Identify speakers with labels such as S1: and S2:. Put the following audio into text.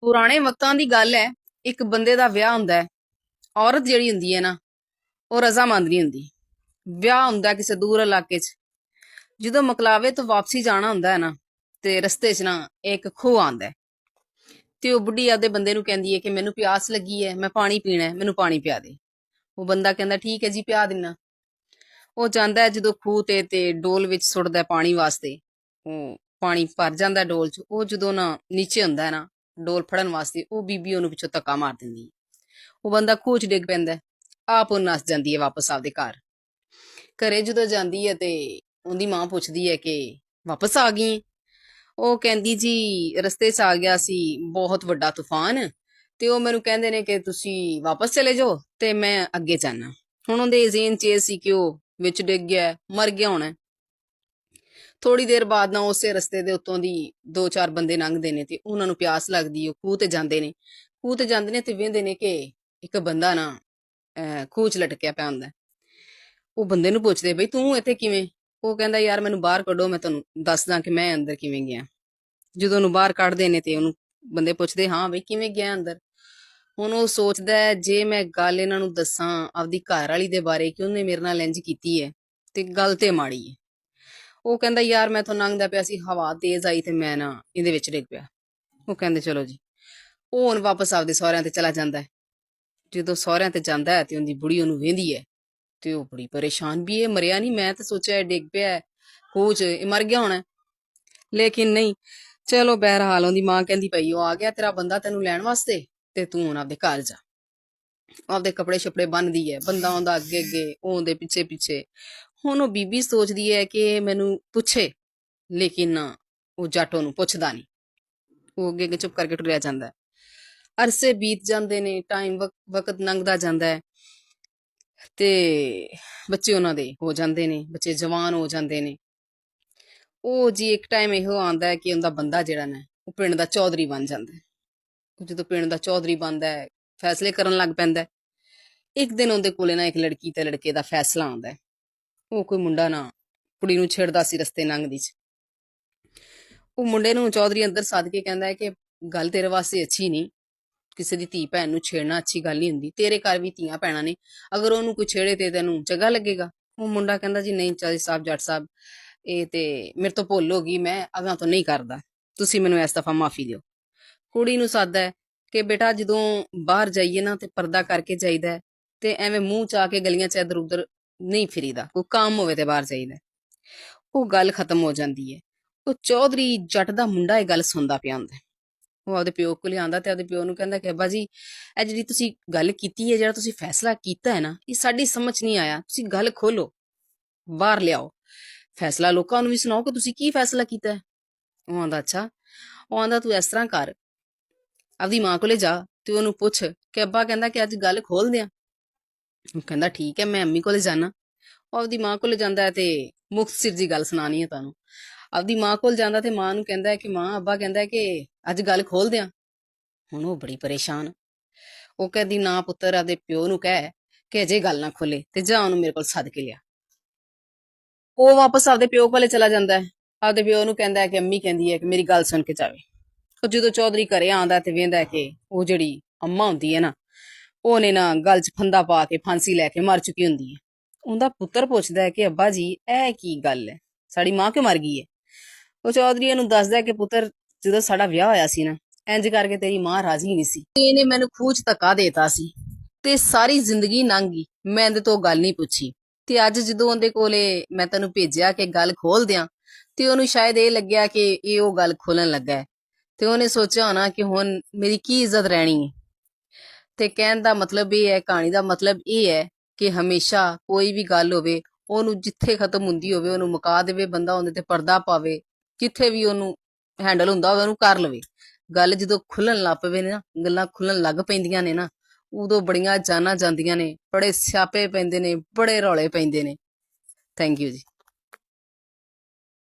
S1: ਪੁਰਾਣੇ ਵਕਤਾਂ ਦੀ ਗੱਲ ਹੈ। ਇੱਕ ਬੰਦੇ ਦਾ ਵਿਆਹ ਹੁੰਦਾ ਹੈ। ਔਰਤ ਜਿਹੜੀ ਹੁੰਦੀ ਹੈ ਨਾ, ਉਹ ਰਜ਼ਾਮੰਦ ਨਹੀਂ ਹੁੰਦੀ। ਵਿਆਹ ਹੁੰਦਾ ਕਿਸੇ ਦੂਰ ਇਲਾਕੇ 'ਚ। ਜਦੋਂ ਮਕਲਾਵੇ ਤੋਂ ਵਾਪਸੀ ਜਾਣਾ ਹੁੰਦਾ ਹੈ ਨਾ, ਤੇ ਰਸਤੇ 'ਚ ਨਾ ਇੱਕ ਖੂਹ ਆਉਂਦਾ ਹੈ। ਤੇ ਉਹ ਬੁੱਢੀ ਆਪਦੇ ਬੰਦੇ ਨੂੰ ਕਹਿੰਦੀ ਹੈ ਕਿ ਮੈਨੂੰ ਪਿਆਸ ਲੱਗੀ ਹੈ, ਮੈਂ ਪਾਣੀ ਪੀਣਾ ਹੈ, ਮੈਨੂੰ ਪਾਣੀ ਪਿਆ ਦੇ। ਉਹ ਬੰਦਾ ਕਹਿੰਦਾ ਠੀਕ ਹੈ ਜੀ, ਪਿਆ ਦਿੰਨਾ। ਉਹ ਜਾਂਦਾ ਹੈ ਜਦੋਂ ਖੂਹ ਤੇ ਡੋਲ ਵਿੱਚ ਸੁੱਟਦਾ ਪਾਣੀ ਵਾਸਤੇ। ਉਹ ਪਾਣੀ ਭਰ ਜਾਂਦਾ ਡੋਲ 'ਚ। ਉਹ ਜਦੋਂ ਨਾ ਨੀਚੇ ਹੁੰਦਾ ਹੈ ਨਾ ਡੋਲ ਫੜਨ ਵਾਸਤੇ, ਉਹ ਬੀਬੀ ਉਹਨੂੰ ਪਿੱਛੋਂ ਧੱਕਾ ਮਾਰ ਦਿੰਦੀ ਹੈ। ਉਹ ਬੰਦਾ ਖੂਹ 'ਚ ਡਿੱਗ ਪੈਂਦਾ ਹੈ। ਆਪ ਉਹ ਨੱਸ ਜਾਂਦੀ ਹੈ ਵਾਪਸ ਆਪਦੇ ਘਰ। ਘਰੇ ਜਦੋਂ ਜਾਂਦੀ ਹੈ ਤੇ ਉਹਦੀ ਮਾਂ ਪੁੱਛਦੀ ਹੈ ਕਿ ਵਾਪਸ ਆ ਗਈ ਹੈ? ਉਹ ਕਹਿੰਦੀ ਜੀ ਰਸਤੇ 'ਚ ਆ ਗਿਆ ਸੀ ਬਹੁਤ ਵੱਡਾ ਤੂਫਾਨ, ਤੇ ਉਹ ਮੈਨੂੰ ਕਹਿੰਦੇ ਨੇ ਕਿ ਤੁਸੀਂ ਵਾਪਸ ਚਲੇ ਜਾਓ ਤੇ ਮੈਂ ਅੱਗੇ ਜਾਣਾ। ਹੁਣ ਉਹਦੇ ਜ਼ੇਨ 'ਚ ਇਹ ਸੀ ਕਿ ਉਹ ਵਿੱਚ ਡਿੱਗ ਗਿਆ, ਮਰ ਗਿਆ ਹੋਣਾ। ਥੋੜੀ ਦੇਰ ਬਾਅਦ ਨਾ ਉਸੇ ਰਸਤੇ ਦੇ ਉੱਤੋਂ ਦੀ ਦੋ ਚਾਰ ਬੰਦੇ ਲੰਘਦੇ ਨੇ ਤੇ ਉਹਨਾਂ ਨੂੰ ਪਿਆਸ ਲੱਗਦੀ। ਉਹ ਖੂਹ ਤੇ ਜਾਂਦੇ ਨੇ। ਖੂਹ ਤੇ ਜਾਂਦੇ ਨੇ ਤੇ ਵੇਖਦੇ ਨੇ ਕਿ ਇੱਕ ਬੰਦਾ ਨਾ ਖੂਹ 'ਚ ਲਟਕਿਆ ਪਿਆ ਹੁੰਦਾ। ਉਹ ਬੰਦੇ ਨੂੰ ਪੁੱਛਦੇ ਬਈ ਤੂੰ ਇੱਥੇ ਕਿਵੇਂ? ਉਹ ਕਹਿੰਦਾ ਯਾਰ ਮੈਨੂੰ ਬਾਹਰ ਕੱਢੋ, ਮੈਂ ਤੁਹਾਨੂੰ ਦੱਸਦਾ ਕਿ ਮੈਂ ਅੰਦਰ ਕਿਵੇਂ ਗਿਆ। ਜਦੋਂ ਉਹਨੂੰ ਬਾਹਰ ਕੱਢਦੇ ਨੇ ਤੇ ਉਹਨੂੰ ਬੰਦੇ ਪੁੱਛਦੇ ਹਾਂ ਬਈ ਕਿਵੇਂ ਗਿਆ ਅੰਦਰ। ਹੁਣ ਉਹ ਸੋਚਦਾ ਹੈ ਜੇ ਮੈਂ ਗੱਲ ਇਹਨਾਂ ਨੂੰ ਦੱਸਾਂ ਆਪਦੀ ਘਰ ਵਾਲੀ ਦੇ ਬਾਰੇ ਕਿ ਉਹਨੇ ਮੇਰੇ ਨਾਲ ਇੰਜ ਕੀਤੀ ਹੈ ਤੇ ਗੱਲ ਤੇ ਮਾੜੀ ਹੈ। ਉਹ ਕਹਿੰਦਾ ਯਾਰ ਮੈਂ ਤੋਂ ਲੰਘਦਾ ਪਿਆ ਸੀ, ਹਵਾ ਤੇਜ਼ ਆਈ ਤੇ ਮੈਂ ਨਾ ਇਹਦੇ ਵਿੱਚ ਡਿੱਗ ਪਿਆ। ਉਹ ਕਹਿੰਦੇ ਚਲੋ ਜੀ। ਉਹ ਹੁਣ ਵਾਪਸ ਆਪਦੇ ਸਹੁਰਿਆਂ ਤੇ ਚਲਾ ਜਾਂਦਾ ਹੈ। ਜਦੋਂ ਸਹੁਰਿਆਂ ਤੇ ਜਾਂਦਾ ਹੈ ਤੇ ਉਹਦੀ ਬੁੜੀ ਉਹਨੂੰ ਵੇਂਦੀ ਹੈ ਤੇ ਉਹ ਬੜੀ ਪਰੇਸ਼ਾਨ ਵੀ ਇਹ ਮਰਿਆ ਨਹੀਂ, ਮੈਂ ਤਾਂ ਸੋਚਿਆ ਇਹ ਡਿੱਗ ਪਿਆ ਖੂਹ 'ਚ, ਇਹ ਮਰ ਗਿਆ ਹੋਣਾ। ਲੇਕਿਨ ਨਹੀਂ। ਚਲੋ ਬਹਿਰਹਾਲ ਉਹਦੀ ਮਾਂ ਕਹਿੰਦੀ ਪਈ ਉਹ ਆ ਗਿਆ ਤੇਰਾ ਬੰਦਾ ਤੈਨੂੰ ਲੈਣ ਵਾਸਤੇ, ਤੇ ਤੂੰ ਹੁਣ ਆਪਦੇ ਘਰ ਜਾ। ਆਪਦੇ ਕੱਪੜੇ ਛਪੜੇ ਬੰਨਦੀ ਹੈ, ਬੰਦਾ ਆਉਂਦਾ ਅੱਗੇ ਅੱਗੇ, ਉਹ ਉਹਦੇ ਪਿੱਛੇ ਪਿੱਛੇ। ਹੁਣ ਉਹ ਬੀਬੀ ਸੋਚਦੀ ਹੈ ਕਿ ਮੈਨੂੰ ਪੁੱਛੇ, ਲੇਕਿਨ ਉਹ ਜੱਟ ਉਹਨੂੰ ਪੁੱਛਦਾ ਨਹੀਂ। ਉਹ ਅੱਗੇ ਅੱਗੇ ਚੁੱਪ ਕਰਕੇ ਟੁਰਿਆ ਜਾਂਦਾ ਹੈ। ਅਰਸੇ ਬੀਤ ਜਾਂਦੇ ਨੇ, ਟਾਈਮ ਵਕਤ ਲੰਘਦਾ ਜਾਂਦਾ ਹੈ ਤੇ ਬੱਚੇ ਉਹਨਾਂ ਦੇ ਹੋ ਜਾਂਦੇ ਨੇ, ਬੱਚੇ ਜਵਾਨ ਹੋ ਜਾਂਦੇ ਨੇ। ਉਹ ਜੀ ਇੱਕ ਟਾਈਮ ਇਹੋ ਆਉਂਦਾ ਹੈ ਕਿ ਉਹਦਾ ਬੰਦਾ ਜਿਹੜਾ ਨਾ ਉਹ ਪਿੰਡ ਦਾ ਚੌਧਰੀ ਬਣ ਜਾਂਦਾ ਹੈ। ਉਹ ਜਦੋਂ ਪਿੰਡ ਦਾ ਚੌਧਰੀ ਬਣਦਾ ਹੈ, ਫੈਸਲੇ ਕਰਨ ਲੱਗ ਪੈਂਦਾ ਹੈ। ਇੱਕ ਦਿਨ ਉਹਦੇ ਕੋਲੇ ਨਾ ਇੱਕ ਲੜਕੀ ਤੇ ਲੜਕੇ ਦਾ ਫੈਸਲਾ ਆਉਂਦਾ ਹੈ। ਉਹ ਕੋਈ ਮੁੰਡਾ ਨਾ ਕੁੜੀ ਨੂੰ ਛੇੜਦਾ ਸੀ ਰਸਤੇ ਲੰਘਦੀ 'ਚ। ਉਹ ਮੁੰਡੇ ਨੂੰ ਚੌਧਰੀ ਅੰਦਰ ਸੱਦ ਕੇ ਕਹਿੰਦਾ ਹੈ ਕਿ ਗੱਲ ਤੇਰੇ ਵਾਸਤੇ ਅੱਛੀ ਨਹੀਂ, ਕਿਸੇ ਦੀ ਧੀ ਭੈਣ ਨੂੰ ਛੇੜਨਾ ਅੱਛੀ ਗੱਲ ਨਹੀਂ ਹੁੰਦੀ। ਤੇਰੇ ਘਰ ਵੀ ਧੀਆਂ ਭੈਣਾਂ ਨੇ, ਅਗਰ ਉਹਨੂੰ ਕੋਈ ਛੇੜੇ ਤੇ ਤੈਨੂੰ ਚੰਗਾ ਲੱਗੇਗਾ? ਉਹ ਮੁੰਡਾ ਕਹਿੰਦਾ ਜੀ ਨਹੀਂ ਚਾਚੀ ਸਾਹਿਬ, ਜੱਟ ਸਾਹਿਬ, ਇਹ ਤੇ ਮੇਰੇ ਤੋਂ ਭੁੱਲ ਹੋ ਗਈ, ਮੈਂ ਅਗਾਂ ਤੋਂ ਨਹੀਂ ਕਰਦਾ, ਤੁਸੀਂ ਮੈਨੂੰ ਇਸ ਦਫਾ ਮਾਫੀ ਦਿਓ। ਕੁੜੀ ਨੂੰ ਸੱਦਦਾ ਹੈ ਕਿ ਬੇਟਾ ਜਦੋਂ ਬਾਹਰ ਜਾਈਏ ਨਾ ਤੇ ਪਰਦਾ ਕਰਕੇ ਜਾਈਦਾ ਹੈ, ਤੇ ਐਵੇਂ ਮੂੰਹ ਚ ਆ ਕੇ ਗਲੀਆਂ ਚ ਇੱਧਰ ਉੱਧਰ ਨਹੀਂ ਫਿਰੀਦਾ, ਕੋਈ ਕੰਮ ਹੋਵੇ ਤੇ ਬਾਹਰ ਜਾਈਦਾ। ਉਹ ਗੱਲ ਖਤਮ ਹੋ ਜਾਂਦੀ ਹੈ। ਉਹ ਚੌਧਰੀ ਜੱਟ ਦਾ ਮੁੰਡਾ ਇਹ ਗੱਲ ਸੁਣਦਾ ਪਿਆ ਹੁੰਦਾ। ਉਹ ਆਪਦੇ ਪਿਓ ਕੋਲ ਆਉਂਦਾ ਤੇ ਆਪਦੇ ਪਿਓ ਨੂੰ ਕਹਿੰਦਾ ਕਿ ਅੱਬਾ ਜੀ ਇਹ ਜਿਹੜੀ ਤੁਸੀਂ ਗੱਲ ਕੀਤੀ ਹੈ, ਜਿਹੜਾ ਤੁਸੀਂ ਫੈਸਲਾ ਕੀਤਾ ਹੈ ਨਾ, ਇਹ ਸਾਡੀ ਸਮਝ ਨਹੀਂ ਆਇਆ, ਤੁਸੀਂ ਗੱਲ ਖੋਲੋ, ਬਾਹਰ ਲਿਆਓ, ਫੈਸਲਾ ਲੋਕਾਂ ਨੂੰ ਵੀ ਸੁਣਾਓ ਕਿ ਤੁਸੀਂ ਕੀ ਫੈਸਲਾ ਕੀਤਾ ਹੈ। ਉਹ ਆਂਦਾ ਅੱਛਾ। ਉਹ ਆਂਦਾ ਤੂੰ ਇਸ ਤਰ੍ਹਾਂ ਕਰ, ਆਪਦੀ ਮਾਂ ਕੋਲੇ ਜਾ ਤੇ ਉਹਨੂੰ ਪੁੱਛ ਕਿ ਅੱਬਾ ਕਹਿੰਦਾ ਕਿ ਅੱਜ ਗੱਲ ਖੋਲ ਦਿਆਂ। ਉਹ ਕਹਿੰਦਾ ਠੀਕ ਹੈ, ਮੈਂ ਅੰਮੀ ਕੋਲੇ ਜਾਣਾ। ਉਹ ਆਪਦੀ ਮਾਂ ਕੋਲੇ ਜਾਂਦਾ ਹੈ ਤੇ ਮੁਖਤਸਿਰ ਜੀ ਗੱਲ ਸੁਣਾਣੀ ਹੈ ਤੁਹਾਨੂੰ। ਆਪਦੀ ਮਾਂ ਕੋਲ ਜਾਂਦਾ ਤੇ ਮਾਂ ਨੂੰ ਕਹਿੰਦਾ ਹੈ ਕਿ ਮਾਂ ਅੱਬਾ ਕਹਿੰਦਾ ਹੈ ਕਿ ਅੱਜ ਗੱਲ ਖੋਲ ਦਿਆਂ। ਹੁਣ ਉਹ ਬੜੀ ਪਰੇਸ਼ਾਨ। ਉਹ ਕਹਿੰਦੀ ਨਾ ਪੁੱਤਰ, ਆਪਦੇ ਪਿਓ ਨੂੰ ਕਹਿ ਕਿ ਅਜੇ ਗੱਲ ਨਾ ਖੋਲੇ ਤੇ ਜਾ ਉਹਨੂੰ ਮੇਰੇ ਕੋਲ ਸੱਦ ਕੇ ਲਿਆ। ਉਹ ਵਾਪਸ ਆਪਦੇ ਪਿਓ ਕੋਲੇ ਚਲਾ ਜਾਂਦਾ ਹੈ। ਆਪਦੇ ਪਿਓ ਨੂੰ ਕਹਿੰਦਾ ਹੈ ਕਿ ਅੰਮੀ ਕਹਿੰਦੀ ਹੈ ਕਿ ਮੇਰੀ ਗੱਲ ਸੁਣ ਕੇ ਜਾਵੇ। ਉਹ ਜਦੋਂ ਚੌਧਰੀ ਘਰੇ ਆਉਂਦਾ ਤੇ ਵੇਂਦਾ ਕਿ ਉਹ ਜਿਹੜੀ ਅੰਮਾ ਹੁੰਦੀ ਹੈ ਨਾ, ਉਹਨੇ ਨਾ ਗਲ 'ਚ ਫੰਦਾ ਪਾ ਕੇ ਫਾਂਸੀ ਲੈ ਕੇ ਮਰ ਚੁੱਕੀ ਹੁੰਦੀ ਹੈ। ਉਹਦਾ ਪੁੱਤਰ ਪੁੱਛਦਾ ਹੈ ਕਿ ਅੱਬਾ ਜੀ ਇਹ ਕੀ ਗੱਲ ਹੈ, ਸਾਡੀ ਮਾਂ ਕਿਉਂ ਮਰ ਗਈ ਹੈ? ਉਹ ਚੌਧਰੀ ਇਹਨੂੰ ਦੱਸਦਾ ਕਿ ਪੁੱਤਰ ਜਦੋਂ ਸਾਡਾ ਵਿਆਹ ਹੋਇਆ ਸੀ ਨਾ, ਇੰਜ ਕਰਕੇ ਤੇਰੀ ਮਾਂ ਰਾਜੀ ਨਹੀਂ ਸੀ ਤੇ ਇਹਨੇ ਮੈਨੂੰ ਖੂਹ 'ਚ ਧੱਕਾ ਦੇਤਾ ਸੀ, ਤੇ ਸਾਰੀ ਜ਼ਿੰਦਗੀ ਲੰਘ ਗਈ, ਮੈਂ ਇਹਦੇ ਤੋਂ ਗੱਲ ਨਹੀਂ ਪੁੱਛੀ। ਤੇ ਅੱਜ ਜਦੋਂ ਉਹਦੇ ਕੋਲੇ ਮੈਂ ਤੈਨੂੰ ਭੇਜਿਆ ਕਿ ਗੱਲ ਖੋਲ ਦਿਆਂ, ਤੇ ਉਹਨੂੰ ਸ਼ਾਇਦ ਇਹ ਲੱਗਿਆ ਕਿ ਇਹ ਉਹ ਗੱਲ ਖੋਲਣ ਲੱਗਾ ਹੈ, ਤੇ ਉਹਨੇ ਸੋਚਿਆ ਹੋਣਾ ਕਿ ਹੁਣ ਮੇਰੀ ਕੀ ਇੱਜ਼ਤ ਰਹਿਣੀ ਹੈ। ਤੇ ਕਹਿਣ ਦਾ ਮਤਲਬ ਇਹ ਹੈ, ਕਹਾਣੀ ਦਾ ਮਤਲਬ ਇਹ ਹੈ ਕਿ ਹਮੇਸ਼ਾ ਕੋਈ ਵੀ ਗੱਲ ਹੋਵੇ, ਉਹਨੂੰ ਜਿੱਥੇ ਖਤਮ ਹੁੰਦੀ ਹੋਵੇ ਉਹਨੂੰ ਮੁਕਾ ਦੇਵੇ ਬੰਦਾ, ਉਹਦੇ ਤੇ ਪਰਦਾ ਪਾਵੇ, ਜਿੱਥੇ ਵੀ ਉਹਨੂੰ ਹੈਂਡਲ ਹੁੰਦਾ ਹੋਵੇ ਉਹਨੂੰ ਕਰ ਲਵੇ। ਗੱਲ ਜਦੋਂ ਖੁੱਲਣ ਲੱਗ ਪਵੇ ਨਾ, ਗੱਲਾਂ ਖੁੱਲਣ ਲੱਗ ਪੈਂਦੀਆਂ ਨੇ ਨਾ, ਉਦੋਂ ਬੜੀਆਂ ਜਾਨਾਂ ਜਾਂਦੀਆਂ ਨੇ, ਬੜੇ ਸਿਆਪੇ ਪੈਂਦੇ ਨੇ, ਬੜੇ ਰੌਲੇ ਪੈਂਦੇ ਨੇ। ਥੈਂਕ ਯੂ ਜੀ।